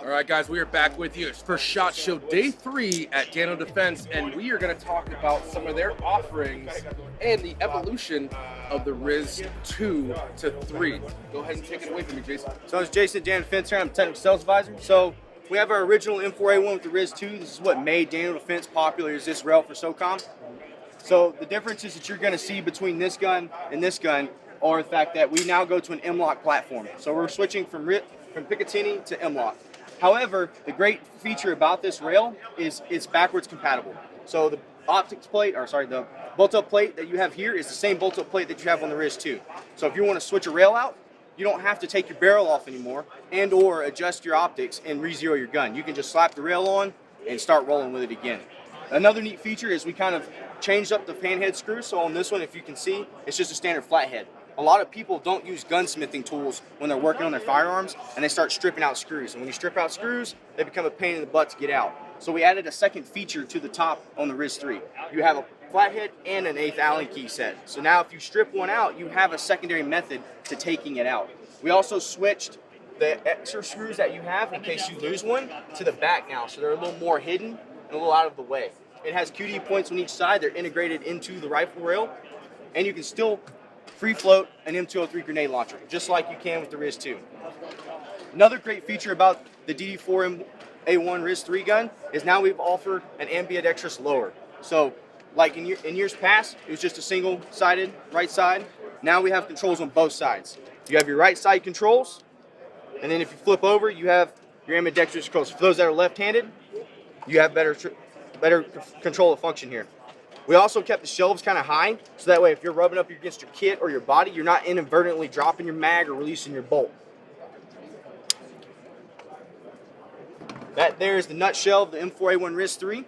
All right, guys, we are back with you. It's for SHOT Show Day 3 at Dano Defense, and we are going to talk about some of their offerings and the evolution of the RIS 2 to 3. Go ahead and take it away from me, Jason. So it's Jason at Dano Defense here. I'm Technical Sales Advisor. So we have our original M4A1 with the RIS 2. This is what made Dano Defense popular, is this rail for SOCOM. So the differences that you're going to see between this gun and this gun are the fact that we now go to an M-LOK platform. So we're switching from Picatinny to M-LOK. However, the great feature about this rail is it's backwards compatible. So the the bolt-up plate that you have here is the same bolt-up plate that you have on the RIS 2. So if you want to switch a rail out, you don't have to take your barrel off anymore and or adjust your optics and re-zero your gun. You can just slap the rail on and start rolling with it again. Another neat feature is we kind of changed up the panhead screw. So on this one, if you can see, it's just a standard flathead. A lot of people don't use gunsmithing tools when they're working on their firearms, and they start stripping out screws. And when you strip out screws, they become a pain in the butt to get out. So we added a second feature to the top on the RIS 3. You have a flathead and an 8th Allen key set. So now if you strip one out, you have a secondary method to taking it out. We also switched the extra screws that you have in case you lose one to the back now, so they're a little more hidden and a little out of the way. It has QD points on each side. They're integrated into the rifle rail, and you can still free float an M203 grenade launcher, just like you can with the RIS 2. Another great feature about the DD4A1 RIS 3 gun is now we've offered an ambidextrous lower. So like in years past, it was just a single-sided right side. Now we have controls on both sides. You have your right side controls, and then if you flip over, you have your ambidextrous controls. For those that are left-handed, you have better control of function here. We also kept the shelves kind of high, so that way if you're rubbing up against your kit or your body, you're not inadvertently dropping your mag or releasing your bolt. That there is the nutshell of the M4A1 RIS 3.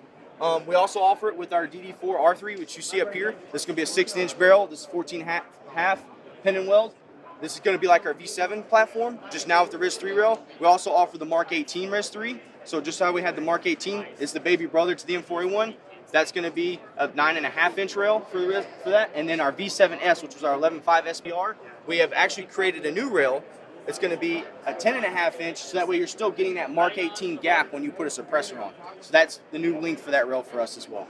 We also offer it with our DD4 R3, which you see up here. This is going to be a 6-inch barrel. This is 14.5 pin and weld. This is going to be like our V7 platform, just now with the RIS 3 rail. We also offer the Mark 18 RIS 3. So just how we had the Mark 18, it's the baby brother to the M4A1. That's going to be a 9.5-inch rail for that. And then our V7S, which was our 11.5 SPR, we have actually created a new rail. It's going to be a 10.5-inch, so that way you're still getting that Mark 18 gap when you put a suppressor on. So that's the new length for that rail for us as well.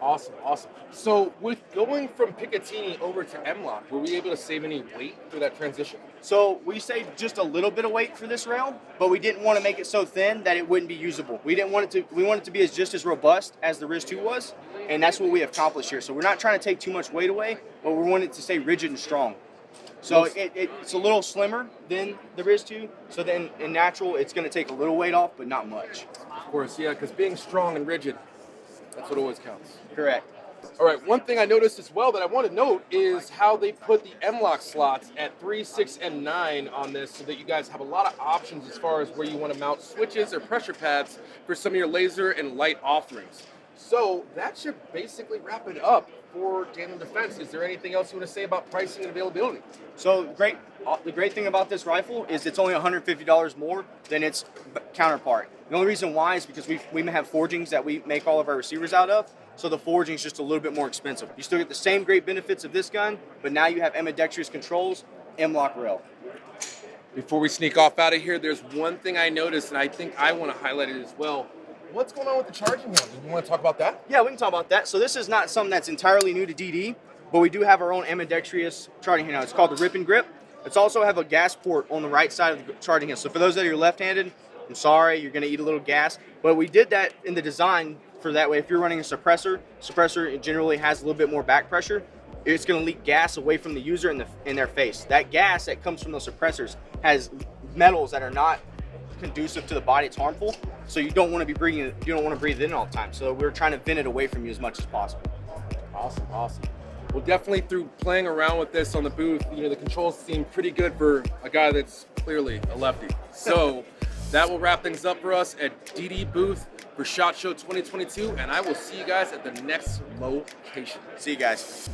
Awesome, awesome. So with going from Picatinny over to M-LOK, were we able to save any weight through that transition? So we saved just a little bit of weight for this rail, but we didn't want to make it so thin that it wouldn't be usable. We wanted it to be just as robust as the RIS 2 was, and that's what we accomplished here. So we're not trying to take too much weight away, but we want it to stay rigid and strong. So it's a little slimmer than the RIS 2, so then in natural it's going to take a little weight off, but not much. Of course, yeah, because being strong and rigid, that's what always counts. Correct. All right, one thing I noticed as well that I want to note is how they put the M-LOK slots at 3, 6, and 9 on this, so that you guys have a lot of options as far as where you want to mount switches or pressure pads for some of your laser and light offerings. So that should basically wrap it up for Dano Defense. Is there anything else you want to say about pricing and availability? So the great thing about this rifle is it's only $150 more than its counterpart. The only reason why is because we have forgings that we make all of our receivers out of, so the forging is just a little bit more expensive. You still get the same great benefits of this gun, but now you have ambidextrous controls, M-LOK rail. Before we sneak off out of here, there's one thing I noticed, and I think I want to highlight it as well. What's going on with the charging handle? Do you want to talk about that? Yeah, we can talk about that. So this is not something that's entirely new to DD, but we do have our own ambidextrous charging handle. It's called the Rip and Grip. It's also have a gas port on the right side of the charging handle. So for those that are left-handed, I'm sorry, you're going to eat a little gas. But we did that in the design for that way. If you're running a suppressor it generally has a little bit more back pressure. It's going to leak gas away from the user in their face. That gas that comes from those suppressors has metals that are not conducive to the body. It's harmful. So you don't want to be breathing. You don't want to breathe it in all the time. So we're trying to vent it away from you as much as possible. Awesome, awesome. Well, definitely through playing around with this on the booth, the controls seem pretty good for a guy that's clearly a lefty. So that will wrap things up for us at DD booth for SHOT Show 2022, and I will see you guys at the next location. See you guys.